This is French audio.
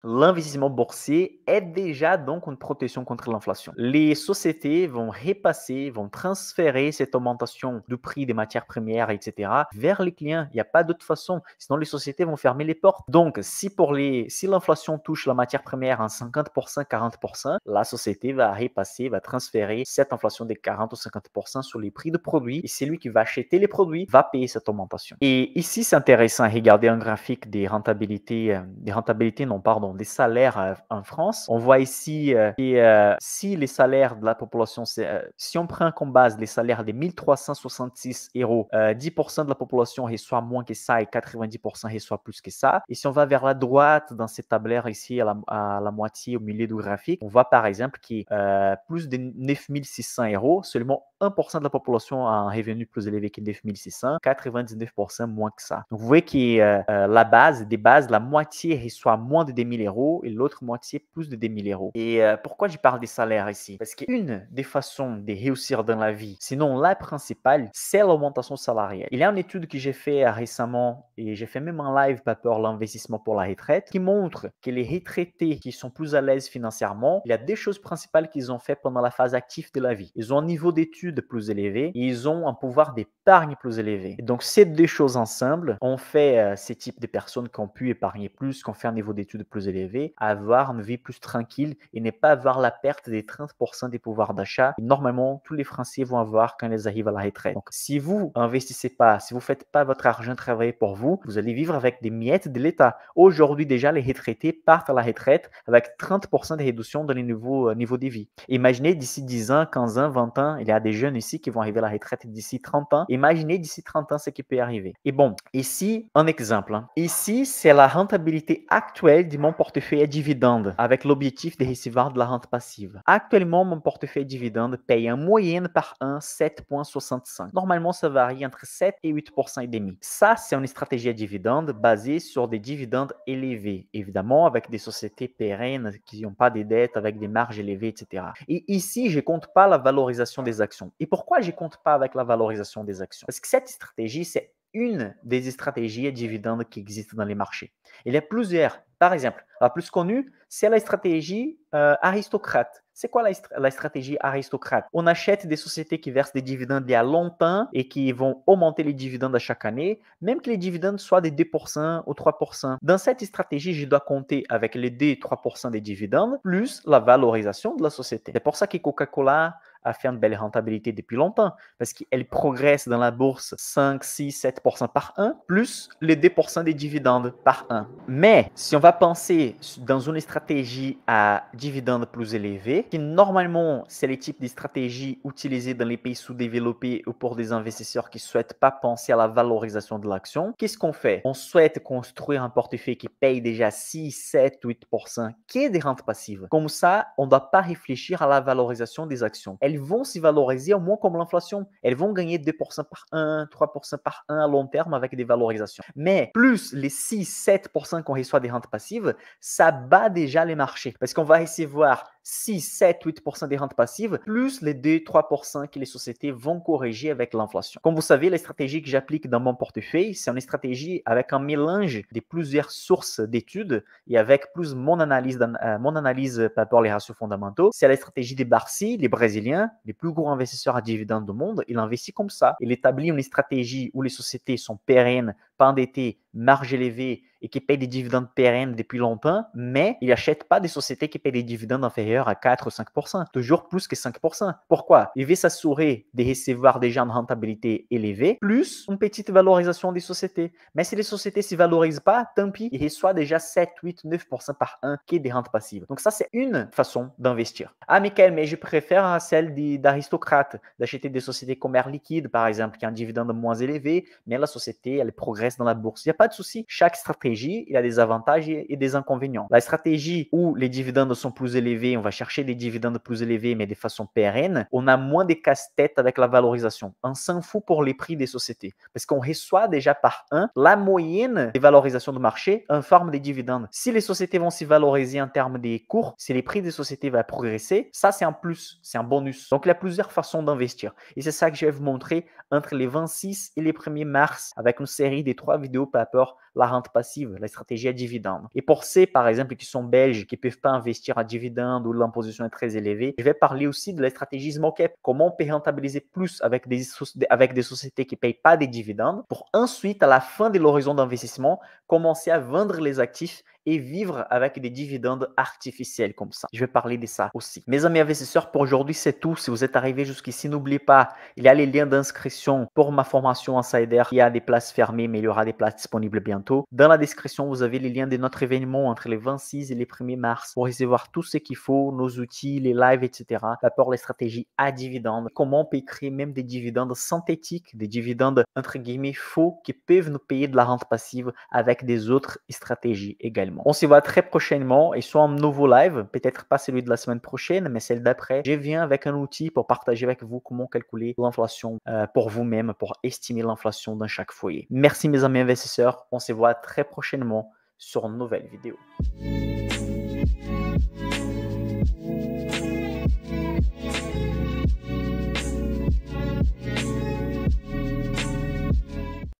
L'investissement boursier est déjà donc une protection contre l'inflation. Les sociétés vont repasser, vont transférer cette augmentation du prix des matières premières, etc., vers les clients. Il n'y a pas d'autre façon. Sinon, les sociétés vont fermer les portes. Donc, si l'inflation touche la matière première en 50%, 40%, la société va repasser, va transférer cette inflation des 40 ou 50% sur les prix de produits. Et celui qui va acheter les produits va payer cette augmentation. Et ici, c'est intéressant à regarder un graphique des rentabilités, non, pardon, des salaires en France. On voit ici que si les salaires de la population, si on prend comme base les salaires des 1366 euros, 10% de la population reçoit moins que ça et 90% reçoit plus que ça. Et si on va vers la droite dans cette tableur ici, à la moitié au milieu du graphique, on voit par exemple que plus de 9600 euros, seulement 1% de la population a un revenu plus élevé que 9600, 99% moins que ça. Donc vous voyez que des bases, la moitié reçoit moins de 2000 euros et l'autre moitié plus de 2000 euros. Et pourquoi je parle des salaires ici? Parce qu'une des façons de réussir dans la vie, sinon la principale, c'est l'augmentation salariale. Il y a une étude que j'ai fait récemment et j'ai fait même un live pour l'investissement pour la retraite qui montre que les retraités qui sont plus à l'aise financièrement, il y a des choses principales qu'ils ont fait pendant la phase active de la vie. Ils ont un niveau d'études plus élevé et ils ont un pouvoir d'épargne plus élevé. Et donc ces deux choses ensemble ont fait ces types de personnes qui ont pu épargner plus, qui ont fait un niveau d'études plus élevé, avoir une vie plus tranquille et ne pas avoir la perte des 30% des pouvoirs d'achat que normalement tous les Français vont avoir quand ils arrivent à la retraite. Donc si vous investissez pas, si vous faites pas votre argent travailler pour vous, vous allez vivre avec des miettes de l'État. Aujourd'hui déjà, les retraités partent à la retraite avec 30% de réduction dans les niveaux de vie. Imaginez d'ici 10 ans, 15 ans, 20 ans, il y a des jeunes ici qui vont arriver à la retraite d'ici 30 ans. Imaginez d'ici 30 ans ce qui peut arriver. Et bon, ici, un exemple. Ici, c'est la rentabilité actuelle de mon portefeuille à dividendes avec l'objectif de recevoir de la rente passive. Actuellement, mon portefeuille dividendes paye en moyenne par an 7,65. Normalement, ça varie entre 7 et 8% et demi. Ça, c'est une stratégie à dividendes basée sur des dividendes élevés, évidemment avec des sociétés pérennes qui n'ont pas de dettes, avec des marges élevées, etc. Et ici, je ne compte pas la valorisation des actions. Et pourquoi je ne compte pas avec la valorisation des actions? Parce que cette stratégie, c'est une des stratégies à dividendes qui existent dans les marchés. Il y a plusieurs. Par exemple, la plus connue, c'est la stratégie aristocrate. C'est quoi la stratégie aristocrate? On achète des sociétés qui versent des dividendes il y a longtemps et qui vont augmenter les dividendes à chaque année, même que les dividendes soient de 2% ou 3%. Dans cette stratégie, je dois compter avec les 2-3% des dividendes plus la valorisation de la société. C'est pour ça que Coca-Cola a fait une belle rentabilité depuis longtemps, parce qu'elle progresse dans la bourse 5, 6, 7% par an, plus les 2% des dividendes par an. Mais si on va penser dans une stratégie à dividendes plus élevés, qui normalement, c'est le type de stratégie utilisée dans les pays sous-développés ou pour des investisseurs qui ne souhaitent pas penser à la valorisation de l'action, qu'est-ce qu'on fait? On souhaite construire un portefeuille qui paye déjà 6, 7, 8%, qui est des rentes passives. Comme ça, on ne doit pas réfléchir à la valorisation des actions. Elles vont se valoriser au moins comme l'inflation. Elles vont gagner 2% par an, 3% par an à long terme avec des valorisations. Mais plus les 6, 7% qu'on reçoit des rentes passives, ça bat déjà les marchés. Parce qu'on va recevoir 6, 7, 8% des rentes passives, plus les 2, 3% que les sociétés vont corriger avec l'inflation. Comme vous savez, la stratégie que j'applique dans mon portefeuille, c'est une stratégie avec un mélange de plusieurs sources d'études et avec plus mon analyse par rapport aux ratios fondamentaux. C'est la stratégie des Barsi, les Brésiliens, les plus gros investisseurs à dividendes du monde. Il investit comme ça. Il établit une stratégie où les sociétés sont pérennes, pas endettées, marge élevée et qui payent des dividendes pérennes depuis longtemps, mais il n'achète pas des sociétés qui payent des dividendes inférieurs à 4 ou 5%, toujours plus que 5%. Pourquoi? Il veut s'assurer de recevoir déjà une rentabilité élevée, plus une petite valorisation des sociétés. Mais si les sociétés ne se valorisent pas, tant pis, il reçoit déjà 7, 8, 9% par an qui est des rentes passives. Donc ça, c'est une façon d'investir. Ah, Michael, mais je préfère celle d'aristocrate, d'acheter des sociétés comme Air Liquide, par exemple, qui a un dividende moins élevé, mais la société, elle progresse dans la bourse. Il n'y a pas de souci. Chaque stratégie, il a des avantages et des inconvénients. La stratégie où les dividendes sont plus élevés, on va chercher des dividendes plus élevés, mais de façon pérenne, on a moins de casse-tête avec la valorisation. On s'en fout pour les prix des sociétés, parce qu'on reçoit déjà par an la moyenne des valorisations du marché en forme de dividendes. Si les sociétés vont s'y valoriser en termes des cours, si les prix des sociétés vont progresser, ça c'est un plus, c'est un bonus. Donc il y a plusieurs façons d'investir. Et c'est ça que je vais vous montrer entre les 26 et les 1er mars avec une série de 3 vidéos par rapport à la rente passive, la stratégie à dividende. Et pour ceux, par exemple, qui sont belges, qui ne peuvent pas investir à dividende ou l'imposition est très élevée, je vais parler aussi de la stratégie small cap. Comment on peut rentabiliser plus avec des sociétés qui ne payent pas des dividendes pour ensuite, à la fin de l'horizon d'investissement, commencer à vendre les actifs et vivre avec des dividendes artificiels comme ça. Je vais parler de ça aussi. Mes amis investisseurs, pour aujourd'hui, c'est tout. Si vous êtes arrivé jusqu'ici, n'oubliez pas, il y a les liens d'inscription pour ma formation Insider. Il y a des places fermées, mais il y aura des places disponibles bientôt. Dans la description, vous avez les liens de notre événement entre les 26 et les 1er mars pour recevoir tout ce qu'il faut, nos outils, les lives, etc. Rapport les stratégies à dividendes. Comment on peut créer même des dividendes synthétiques, des dividendes entre guillemets faux qui peuvent nous payer de la rente passive avec des autres stratégies également. On se voit très prochainement et soit un nouveau live, peut-être pas celui de la semaine prochaine, mais celle d'après. Je viens avec un outil pour partager avec vous comment calculer l'inflation pour vous-même, pour estimer l'inflation dans chaque foyer. Merci mes amis investisseurs. On se voit très prochainement sur une nouvelle vidéo.